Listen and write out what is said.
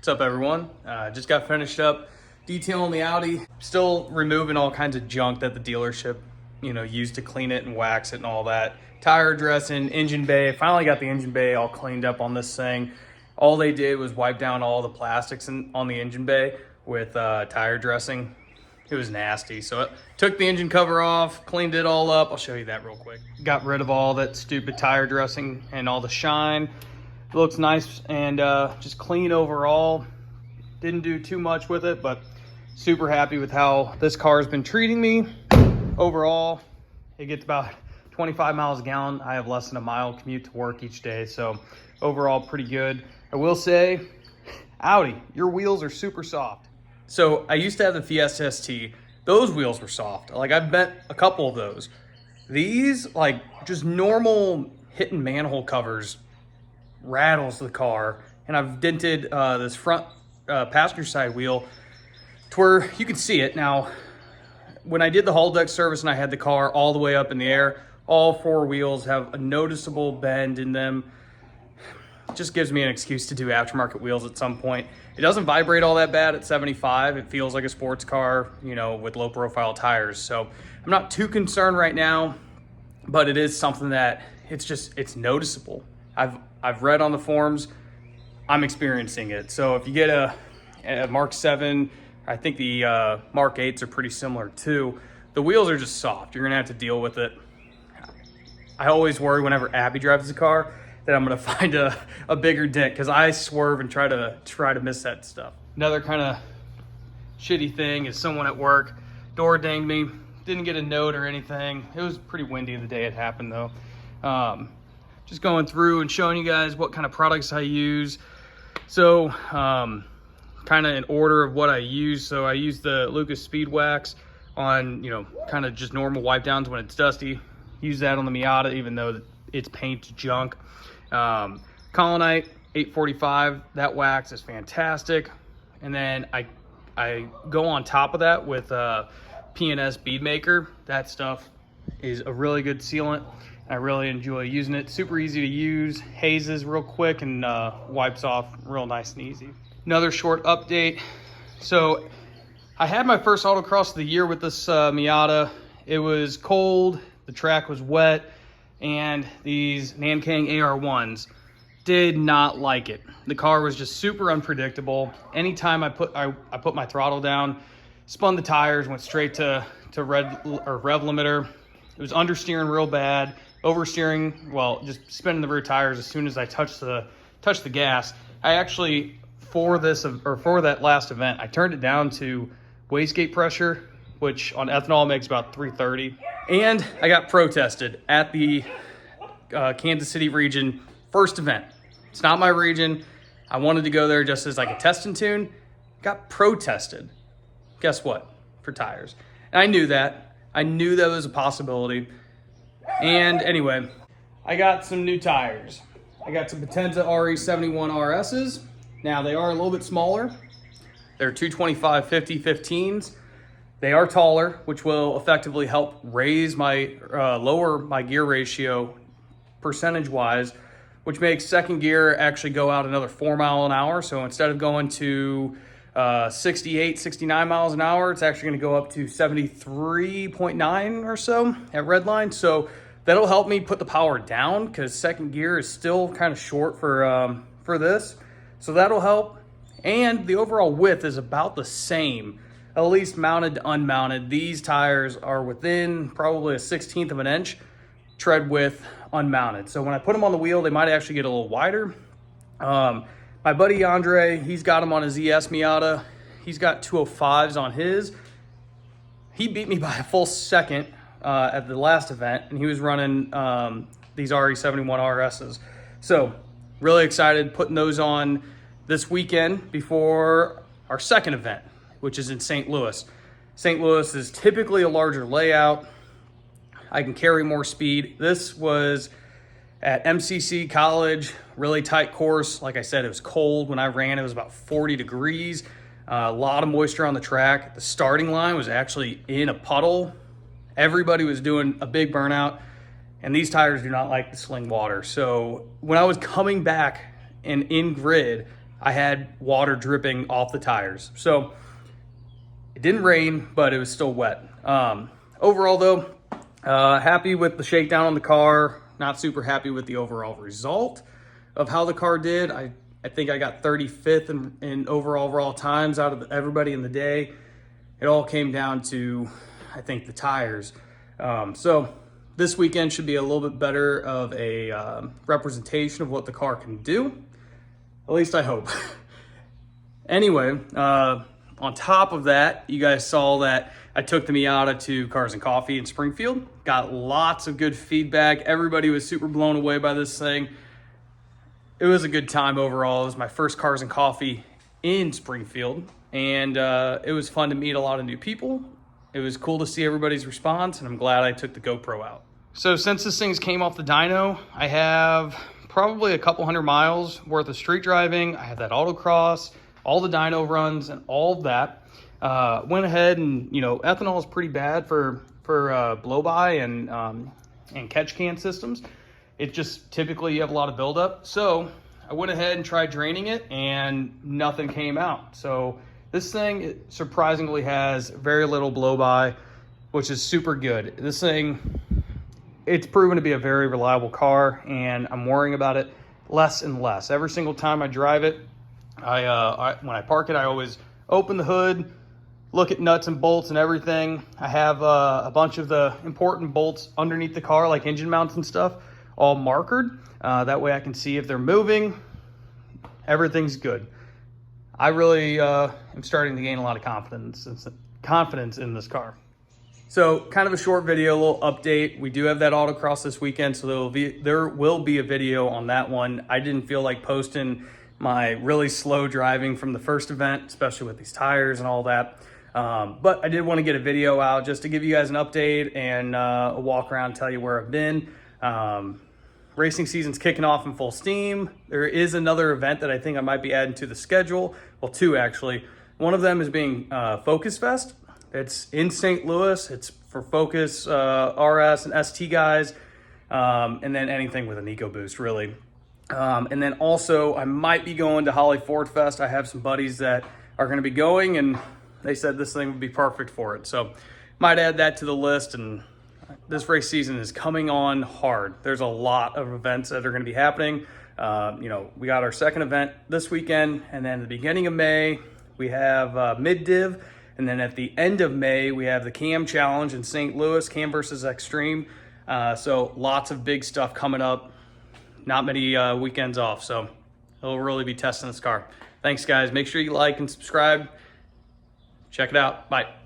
What's up, everyone? Just got finished up detailing the Audi. Still removing all kinds of junk that the dealership, used to clean it and wax it and all that. Tire dressing, engine bay. Finally got the engine bay all cleaned up on this thing. All they did was wipe down all the plastics on the engine bay with tire dressing. It was nasty. So I took the engine cover off, cleaned it all up. I'll show you that real quick. Got rid of all that stupid tire dressing and all the shine. It looks nice and just clean overall. Didn't do too much with it, but super happy with how this car has been treating me. Overall, it gets about 25 miles a gallon. I have less than a mile commute to work each day, so overall pretty good. I will say, Audi, your wheels are super soft. So I used to have the Fiesta ST. Those wheels were soft. Like, I've bent a couple of those. These, like, just normal hitting manhole covers rattles the car. And I've dented this front passenger side wheel to where you can see it. Now, when I did the hull deck service and I had the car all the way up in the air, all four wheels have a noticeable bend in them. It just gives me an excuse to do aftermarket wheels at some point. It doesn't vibrate all that bad at 75. It feels like a sports car, with low profile tires. So I'm not too concerned right now, but it is something that it's noticeable. I've read on the forums, I'm experiencing it. So if you get a Mark 7, I think the Mark 8s are pretty similar too. The wheels are just soft. You're gonna have to deal with it. I always worry whenever Abby drives the car that I'm gonna find a bigger dent because I swerve and try to miss that stuff. Another kind of shitty thing is someone at work door dinged me. Didn't get a note or anything. It was pretty windy the day it happened though. Just going through and showing you guys what kind of products I use. So kind of in order of what I use. So I use the Lucas Speed Wax on, kind of just normal wipe downs when it's dusty. Use that on the Miata, even though it's paint junk. Colonite 845, that wax is fantastic. And then I go on top of that with P&S Bead Maker. That stuff is a really good sealant. I really enjoy using it. Super easy to use, hazes real quick and wipes off real nice and easy. Another short update. So I had my first autocross of the year with this Miata. It was cold, the track was wet, and these Nankang AR1s did not like it. The car was just super unpredictable. Anytime I put my throttle down, spun the tires, went straight to rev limiter. It was understeering real bad, oversteering, well, just spinning the rear tires as soon as I touched the gas. I actually, for that last event, I turned it down to wastegate pressure, which on ethanol makes about 330. And I got protested at the Kansas City region first event. It's not my region. I wanted to go there just as like a test and tune. Got protested. Guess what? For tires. And I knew that. I knew that was a possibility. And anyway, I got some new tires. I got some Potenza RE71 RSs. Now they are a little bit smaller. They're 225/50 15s. They are taller, which will effectively help raise lower my gear ratio percentage-wise, which makes second gear actually go out another 4 miles an hour. So instead of going to 68, 69 miles an hour, it's actually going to go up to 73.9 or so at redline. So that'll help me put the power down because second gear is still kind of short for this. So that'll help. And the overall width is about the same, at least mounted to unmounted. These tires are within probably a 1/16 of an inch tread width unmounted. So when I put them on the wheel, they might actually get a little wider. My buddy Andre, he's got them on his ES Miata. He's got 205s on his. He beat me by a full second at the last event, and he was running these RE71 RSs. So really excited putting those on this weekend before our second event, which is in St. Louis. St. Louis is typically a larger layout. I can carry more speed. This was at MCC College, really tight course. Like I said, it was cold. When I ran, it was about 40 degrees. A lot of moisture on the track. The starting line was actually in a puddle. Everybody was doing a big burnout, and these tires do not like to sling water. So when I was coming back and in grid, I had water dripping off the tires. So it didn't rain, but it was still wet. Overall though, happy with the shakedown on the car. Not super happy with the overall result of how the car did. I think I got 35th in overall times out of everybody in the day. It all came down to, I think, the tires. So this weekend should be a little bit better of a representation of what the car can do. At least I hope. Anyway, on top of that, you guys saw that I took the Miata to Cars and Coffee in Springfield. Got lots of good feedback. Everybody was super blown away by this thing. It was a good time overall. It was my first Cars and Coffee in Springfield, and it was fun to meet a lot of new people. It was cool to see everybody's response, and I'm glad I took the GoPro out. So since this thing's came off the dyno, I have probably a couple hundred miles worth of street driving. I have that autocross, all the dyno runs, and all of that. Went ahead and, ethanol is pretty bad for blow by and catch can systems. It just typically you have a lot of buildup. So I went ahead and tried draining it and nothing came out. So this thing surprisingly has very little blow by, which is super good. This thing, it's proven to be a very reliable car, and I'm worrying about it less and less. Every single time I drive it, when I park it, I always open the hood, look at nuts and bolts and everything. I have a bunch of the important bolts underneath the car, like engine mounts and stuff, all markered. That way I can see if they're moving. Everything's good. I really am starting to gain a lot of confidence in this car. So kind of a short video, a little update. We do have that autocross this weekend, so there will be a video on that one. I didn't feel like posting my really slow driving from the first event, especially with these tires and all that. But I did want to get a video out just to give you guys an update and a walk around, tell you where I've been. Racing season's kicking off in full steam. There is another event that I think I might be adding to the schedule. Well, two actually. One of them is being Focus Fest. It's in St. Louis. It's for Focus, RS, and ST guys, and then anything with an EcoBoost, really. And then also, I might be going to Holly Ford Fest. I have some buddies that are going to be going, and they said this thing would be perfect for it. So, might add that to the list. And this race season is coming on hard. There's a lot of events that are going to be happening. We got our second event this weekend, and then at the beginning of May, we have mid-div. And then at the end of May, we have the Cam Challenge in St. Louis, Cam versus Extreme. So lots of big stuff coming up. Not many weekends off, so we'll really be testing this car. Thanks, guys. Make sure you like and subscribe. Check it out. Bye.